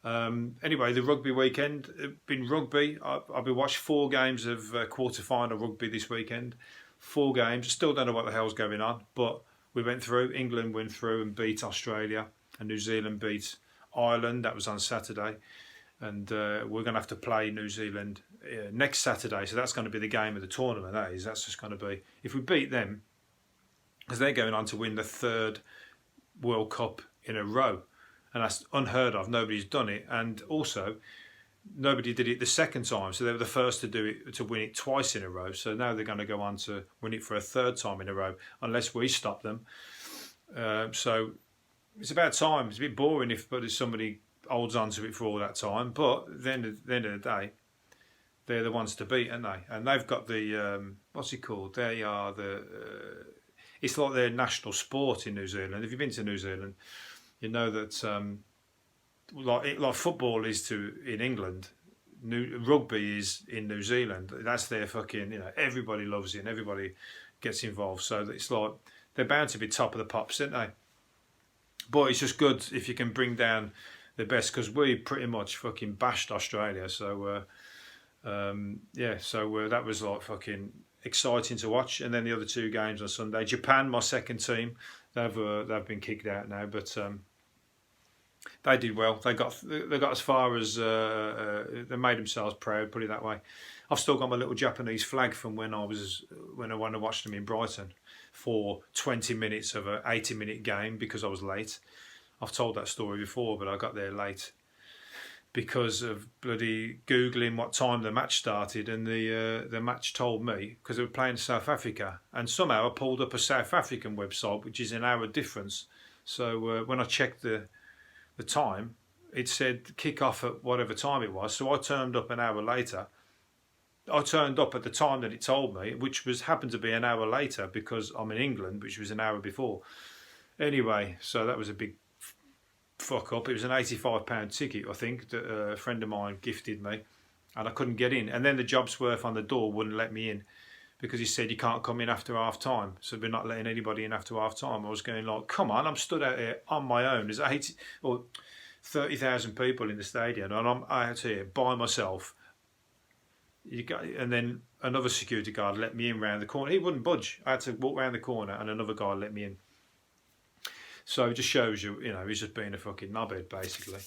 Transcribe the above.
Anyway, the rugby weekend, been rugby. I've been watched 4 games of quarter-final rugby this weekend. 4 games. Still don't know what the hell's going on, but we went through. England went through and beat Australia, and New Zealand beat Ireland. That was on Saturday, and we're going to have to play New Zealand next Saturday. So that's going to be the game of the tournament. That's just going to be, if we beat them, because they're going on to win the 3rd World Cup in a row. And that's unheard of. Nobody's done it, and also nobody did it the second time. So they were the first to do it, to win it twice in a row. So now they're going to go on to win it for a 3rd time in a row, unless we stop them. So it's about time. It's a bit boring if somebody holds on to it for all that time. But at the end of the day, they're the ones to beat, aren't they? And they've got the what's it called? They are the. It's like their national sport in New Zealand. If you've been to New Zealand, you know that like football is in England, rugby is in New Zealand. That's their fucking, everybody loves it and everybody gets involved. So it's like they're bound to be top of the pops, aren't they? But it's just good if you can bring down the best, because we pretty much fucking bashed Australia. So that was like fucking exciting to watch. And then the other 2 games on Sunday. Japan, my second team, they've been kicked out now, but they did well. They got as far as they made themselves proud. Put it that way. I've still got my little Japanese flag from when I watched them in Brighton for 20 minutes of an 80-minute game because I was late. I've told that story before, but I got there late because of bloody Googling what time the match started, and the match told me, because they were playing South Africa, and somehow I pulled up a South African website, which is an hour difference. So when I checked the time, it said kick off at whatever time it was. So I turned up an hour later. I turned up at the time that it told me, which happened to be an hour later because I'm in England, which was an hour before. Anyway, so that was a big fuck up. It was an £85 ticket, I think, that a friend of mine gifted me, and I couldn't get in. And then the Jobsworth on the door wouldn't let me in because he said you can't come in after half time. So we're not letting anybody in after half time. I was going like, come on, I'm stood out here on my own. There's 30,000 people in the stadium, and I'm out here by myself. And then another security guard let me in round the corner. He wouldn't budge. I had to walk round the corner, and another guy let me in. So it just shows you, he's just being a fucking knobhead, basically.